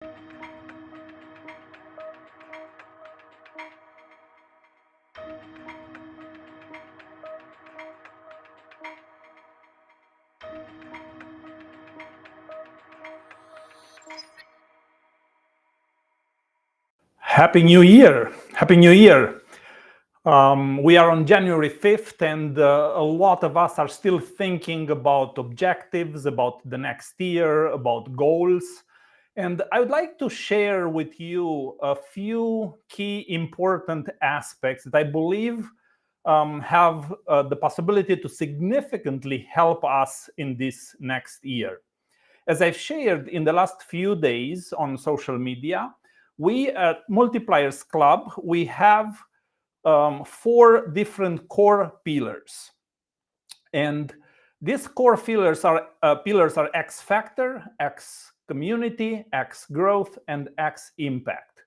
Happy New Year! Happy New Year! We are on January 5th, and a lot of us are still thinking about objectives, about the next year, about goals. And I would like to share with you a few key important aspects that I believe have the possibility to significantly help us in this next year. As I've shared in the last few days on social media, we at Multipliers Club, we have 4 different core pillars. And these core pillars are X factor, X community, X growth, and X impact.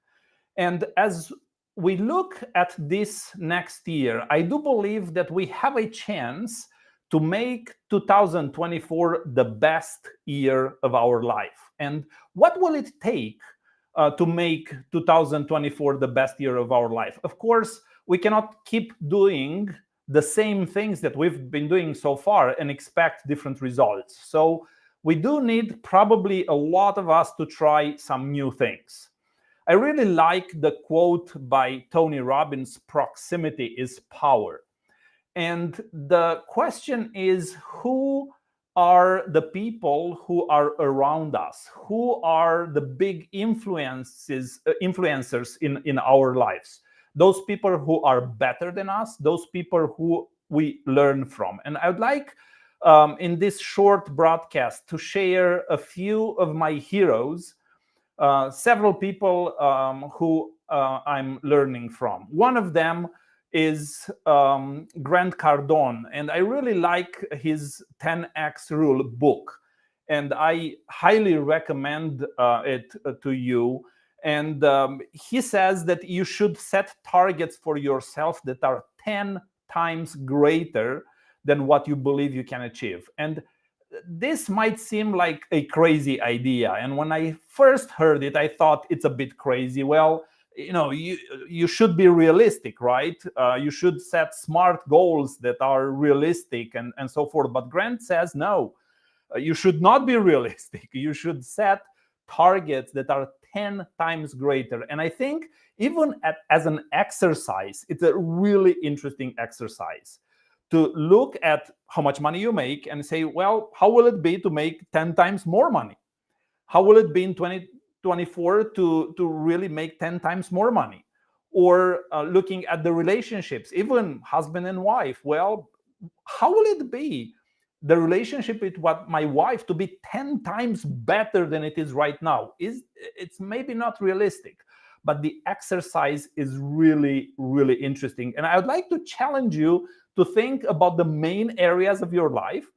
And as we look at this next year, I do believe that we have a chance to make 2024 the best year of our life. And what will it take to make 2024 the best year of our life? Of course, we cannot keep doing the same things that we've been doing so far and expect different results. So we do need probably a lot of us to try some new things. I really like the quote by Tony Robbins, "Proximity is power." And the question is, who are the people who are around us? Who are the big influencers in our lives? Those people who are better than us, those people who we learn from. And I would like in this short broadcast to share a few of my heroes, several people who I'm learning from. One of them is Grant Cardone, and I really like his 10X Rule book, and I highly recommend it to you. And he says that you should set targets for yourself that are 10 times greater than what you believe you can achieve. And this might seem like a crazy idea. And when I first heard it, I thought it's a bit crazy. Well, you should be realistic, right? You should set smart goals that are realistic and so forth. But Grant says, no, you should not be realistic. You should set targets that are 10 times greater. And I think even as an exercise, it's a really interesting exercise to look at how much money you make and say, well, how will it be to make 10 times more money? How will it be in 2024 to really make 10 times more money? Or looking at the relationships, even husband and wife. Well, how will it be, the relationship with my wife, to be 10 times better than it is right now? It's maybe not realistic, but the exercise is really, really interesting. And I would like to challenge you to think about the main areas of your life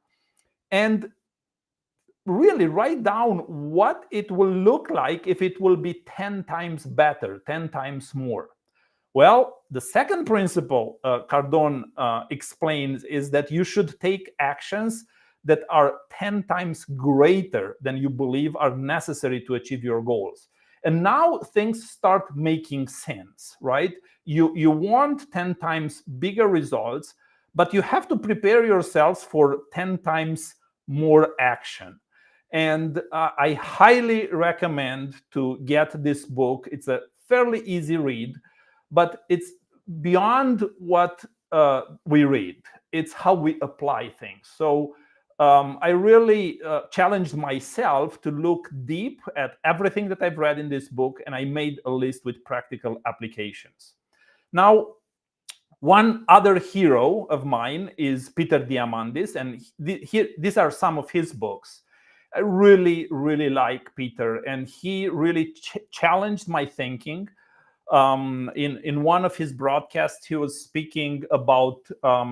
and really write down what it will look like if it will be 10 times better, 10 times more. Well, the second principle Cardone explains is that you should take actions that are 10 times greater than you believe are necessary to achieve your goals. And now things start making sense, right? You want 10 times bigger results, but you have to prepare yourselves for 10 times more action. And I highly recommend to get this book. It's a fairly easy read, but it's beyond what we read. It's how we apply things. So I really challenged myself to look deep at everything that I've read in this book, and I made a list with practical applications. Now, one other hero of mine is Peter Diamandis, and these are some of his books. I really, really like Peter, and he really challenged my thinking. In one of his broadcasts, he was speaking about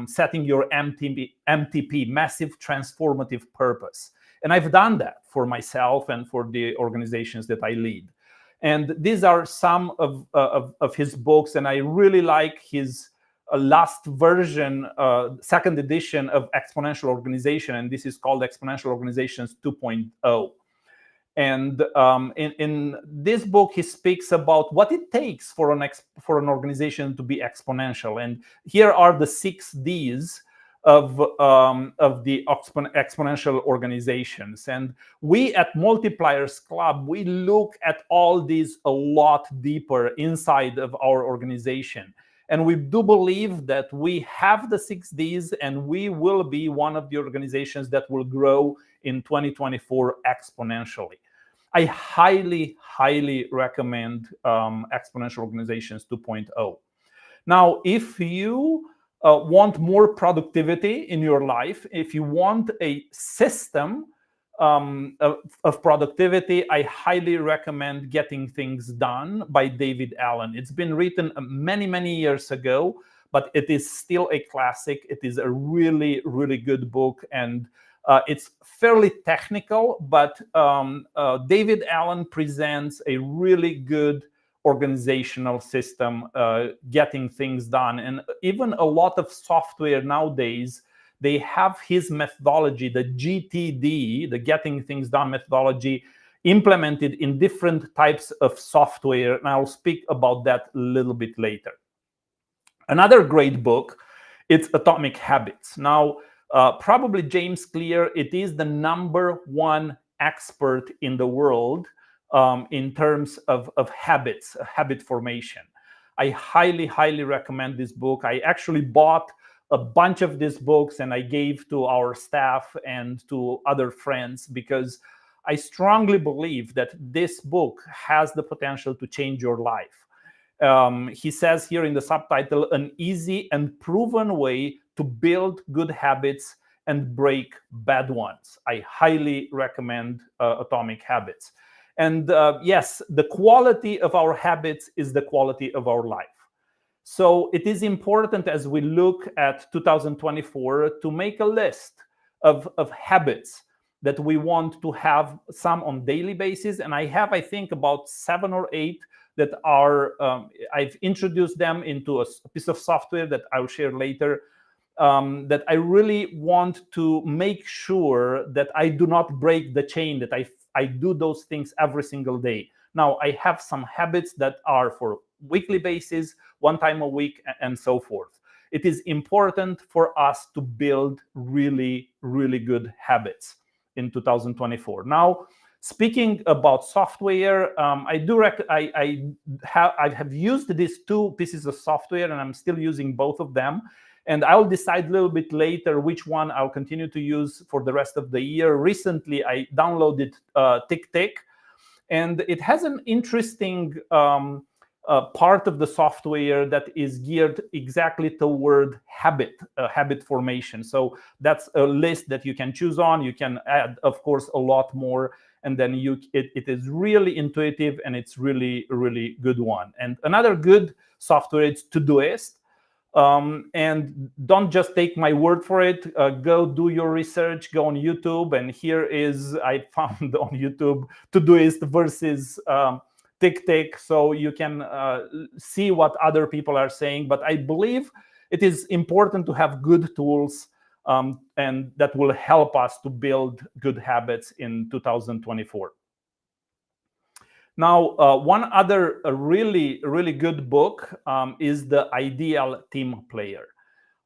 setting your MTP, massive transformative purpose. And I've done that for myself and for the organizations that I lead. And these are some of his books, and I really like his last version, second edition of Exponential Organization, and this is called Exponential Organizations 2.0. And in this book, he speaks about what it takes for an organization to be exponential. And here are the 6 Ds of the exponential organizations. And we at Multipliers Club, we look at all these a lot deeper inside of our organization. And we do believe that we have the 6 Ds, and we will be one of the organizations that will grow in 2024 exponentially. I highly, highly recommend Exponential Organizations 2.0. Now, if you want more productivity in your life, if you want a system of productivity, I highly recommend Getting Things Done by David Allen. It's been written many, many years ago, but it is still a classic. It is a really, really good book, and it's fairly technical, but David Allen presents a really good organizational system, getting things done. And even a lot of software nowadays, they have his methodology, the GTD, the Getting Things Done methodology, implemented in different types of software. And I'll speak about that a little bit later. Another great book, it's Atomic Habits. Now, probably James Clear, it is the #1 expert in the world in terms of habits, habit formation. I highly, highly recommend this book. I actually bought a bunch of these books and I gave to our staff and to other friends because I strongly believe that this book has the potential to change your life. He says here in the subtitle, an easy and proven way to build good habits and break bad ones. I highly recommend Atomic Habits. And yes, the quality of our habits is the quality of our life. So it is important as we look at 2024 to make a list of habits that we want to have, some on daily basis. And I have, I think, about 7 or 8 that are, I've introduced them into a piece of software that I'll share later, that I really want to make sure that I do not break the chain, that I do those things every single day. Now, I have some habits that are for weekly basis, 1 time a week, and so forth. It is important for us to build really, really good habits in 2024. Now, speaking about software, I have used these 2 pieces of software, and I'm still using both of them. And I'll decide a little bit later which one I'll continue to use for the rest of the year. Recently, I downloaded TickTick, and it has an interesting part of the software that is geared exactly toward habit formation. So that's a list that you can choose on. You can add, of course, a lot more. And then it is really intuitive, and it's really, really good one. And another good software is Todoist. And don't just take my word for it. Go do your research, go on YouTube. And here is, I found on YouTube, Todoist versus TickTick. So you can see what other people are saying. But I believe it is important to have good tools and that will help us to build good habits in 2024. Now, one other really, really good book is The Ideal Team Player.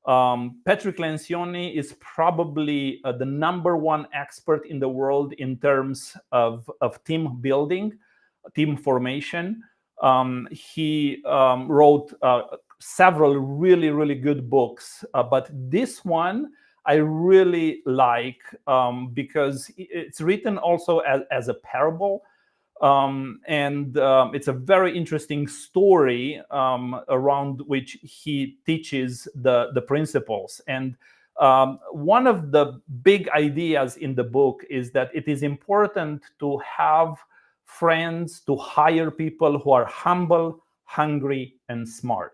Patrick Lencioni is probably the #1 expert in the world in terms of team building, team formation. He wrote several really, really good books, but this one I really like because it's written also as a parable. It's a very interesting story around which he teaches the principles. And one of the big ideas in the book is that it is important to have friends, to hire people who are humble, hungry, and smart.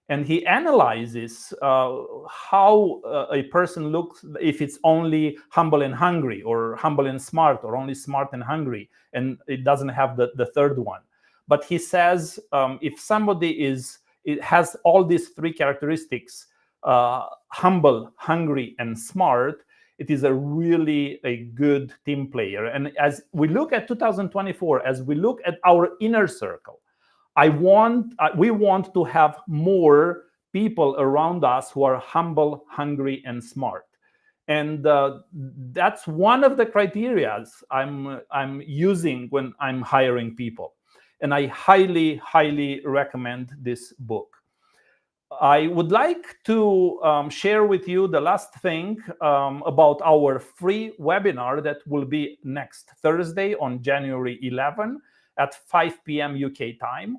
And he analyzes how a person looks if it's only humble and hungry, or humble and smart, or only smart and hungry, and it doesn't have the third one. But he says if somebody has all these 3 characteristics, humble, hungry, and smart, it is a really a good team player. And as we look at 2024, as we look at our inner circle, we want to have more people around us who are humble, hungry, and smart. And that's one of the criterias I'm using when I'm hiring people. And I highly, highly recommend this book. I would like to share with you the last thing about our free webinar that will be next Thursday on January 11 at 5 p.m. UK time.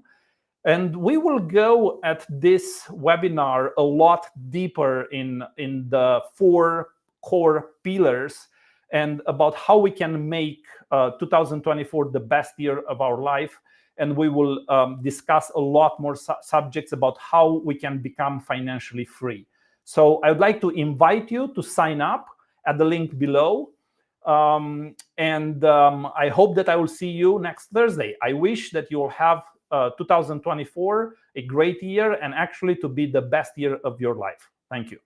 And we will go at this webinar a lot deeper in the 4 core pillars and about how we can make 2024 the best year of our life. And we will discuss a lot more subjects about how we can become financially free. So I would like to invite you to sign up at the link below. I hope that I will see you next Thursday. I wish that you will have 2024 a great year and actually to be the best year of your life. Thank you.